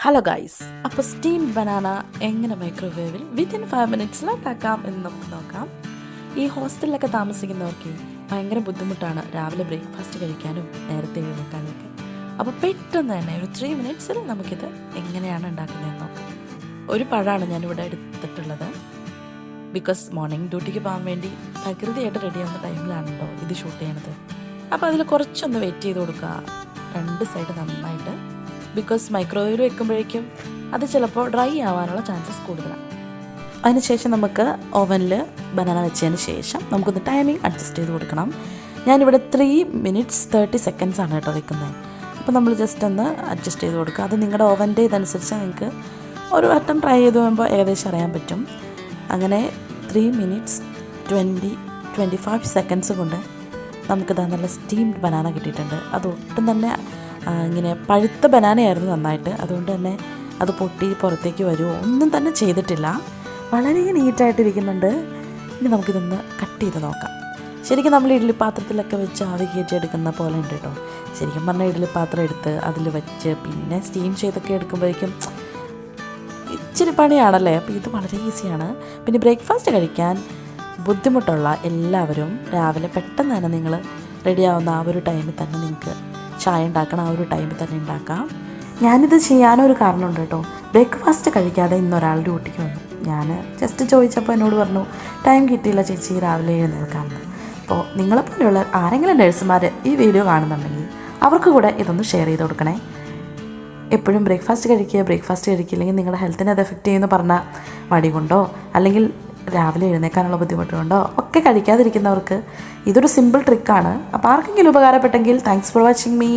Hello guys, അപ്പോൾ steam banana എങ്ങനെ മൈക്രോവേവിൽ within 5 മിനിറ്റ്സിലാക്കാം എന്ന് നമുക്ക് നോക്കാം. ഈ ഹോസ്റ്റലിലൊക്കെ താമസിക്കുന്നവർക്ക് ഭയങ്കര ബുദ്ധിമുട്ടാണ് രാവിലെ ബ്രേക്ക്ഫാസ്റ്റ് കഴിക്കാനും നേരത്തെ എഴുന്നേക്കാനും ഒക്കെ. അപ്പോൾ പെട്ടെന്ന് തന്നെ ഒരു 3 മിനിറ്റ്സിൽ നമുക്കിത് എങ്ങനെയാണ് ഉണ്ടാക്കുന്നതെന്ന് നോക്കാം. ഒരു പഴമാണ് ഞാനിവിടെ എടുത്തിട്ടുള്ളത്. ബിക്കോസ് മോർണിംഗ് ഡ്യൂട്ടിക്ക് പോകാൻ വേണ്ടി തകൃതിയായിട്ട് റെഡിയാവുന്ന ടൈമിലാണല്ലോ ഇത് ഷൂട്ട് ചെയ്യണത്. അപ്പോൾ അതിൽ കുറച്ചൊന്ന് വെയിറ്റ് ചെയ്ത് കൊടുക്കുക, 2 സൈഡ് നന്നായിട്ട്. ബിക്കോസ് മൈക്രോവേവിൽ വെക്കുമ്പോഴേക്കും അത് ചിലപ്പോൾ ഡ്രൈ ആവാനുള്ള ചാൻസസ് കൂടുതലാണ്. അതിനുശേഷം നമുക്ക് ഓവനിൽ ബനാന വെച്ചതിന് ശേഷം നമുക്കൊന്ന് ടൈമിംഗ് അഡ്ജസ്റ്റ് ചെയ്ത് കൊടുക്കണം. ഞാനിവിടെ 3 മിനിറ്റ്സ് 30 സെക്കൻഡ്സ് ആണ് കേട്ടോ വെക്കുന്നത്. അപ്പോൾ നമ്മൾ ജസ്റ്റ് ഒന്ന് അഡ്ജസ്റ്റ് ചെയ്ത് കൊടുക്കുക. അത് നിങ്ങളുടെ ഓവൻ്റെ ഇതനുസരിച്ച് നിങ്ങൾക്ക് ഒരു വട്ടം ട്രൈ ചെയ്ത് പോകുമ്പോൾ ഏകദേശം അറിയാൻ പറ്റും. അങ്ങനെ 3 മിനിറ്റ്സ് 25 സെക്കൻഡ്സ് കൊണ്ട് നമുക്കിത് നല്ല സ്റ്റീംഡ് ബനാന കിട്ടിയിട്ടുണ്ട്. അത് ഒട്ടും തന്നെ ഇങ്ങനെ പഴുത്ത ബനാനയായിരുന്നു നന്നായിട്ട്. അതുകൊണ്ട് തന്നെ അത് പൊട്ടി പുറത്തേക്ക് വരുമോ ഒന്നും തന്നെ ചെയ്തിട്ടില്ല. വളരെ നീറ്റായിട്ടിരിക്കുന്നുണ്ട്. ഇനി നമുക്കിതൊന്ന് കട്ട് ചെയ്ത് നോക്കാം. ശരിക്കും നമ്മൾ ഇഡ്ഡലി പാത്രത്തിലൊക്കെ വെച്ച് ആവി കയറ്റിയെടുക്കുന്ന പോലെ ഉണ്ട് കേട്ടോ. ശരിക്കും പറഞ്ഞാൽ ഇഡ്ഡലി പാത്രം എടുത്ത് അതിൽ വെച്ച് പിന്നെ സ്റ്റീം ചെയ്തൊക്കെ എടുക്കുമ്പോഴേക്കും ഇച്ചിരി പണിയാണല്ലേ. അപ്പോൾ ഇത് വളരെ ഈസിയാണ്. പിന്നെ ബ്രേക്ക്ഫാസ്റ്റ് കഴിക്കാൻ ബുദ്ധിമുട്ടുള്ള എല്ലാവരും രാവിലെ പെട്ടെന്ന് തന്നെ നിങ്ങൾ റെഡിയാവുന്ന ആ ഒരു ടൈമിൽ തന്നെ നിങ്ങൾക്ക് ചായ ഉണ്ടാക്കണം. ആ ഒരു ടൈമിൽ തന്നെ ഉണ്ടാക്കാം. ഞാനിത് ചെയ്യാനൊരു കാരണമുണ്ട് കേട്ടോ. ബ്രേക്ക്ഫാസ്റ്റ് കഴിക്കാതെ ഇന്നൊരാൾ ഡ്യൂട്ടിക്ക് വന്നു. ഞാൻ ജസ്റ്റ് ചോദിച്ചപ്പോൾ എന്നോട് പറഞ്ഞു, ടൈം കിട്ടിയില്ല ചേച്ചി, രാവിലെ എഴുന്നേൽക്കാമെന്ന്. അപ്പോൾ നിങ്ങളെപ്പോലെയുള്ള ആരെങ്കിലും നഴ്സുമാർ ഈ വീഡിയോ കാണുന്നുണ്ടെങ്കിൽ അവർക്ക് കൂടെ ഇതൊന്ന് ഷെയർ ചെയ്ത് കൊടുക്കണേ. എപ്പോഴും ബ്രേക്ക്ഫാസ്റ്റ് കഴിക്കില്ലെങ്കിൽ നിങ്ങളുടെ ഹെൽത്തിനെ അത് എഫക്റ്റ് ചെയ്യുമെന്ന് പറഞ്ഞാൽ മടി കൊണ്ടോ അല്ലെങ്കിൽ രാവിലെ എഴുന്നേക്കാനുള്ള ബുദ്ധിമുട്ട് കൊണ്ടോ ഒക്കെ കഴിക്കാതിരിക്കുന്നവർക്ക് ഇതൊരു സിമ്പിൾ ട്രിക്കാണ്. അപ്പോൾ ആർക്കെങ്കിലും ഉപകാരപ്പെട്ടെങ്കിൽ താങ്ക്സ് ഫോർ വാച്ചിങ് മീ.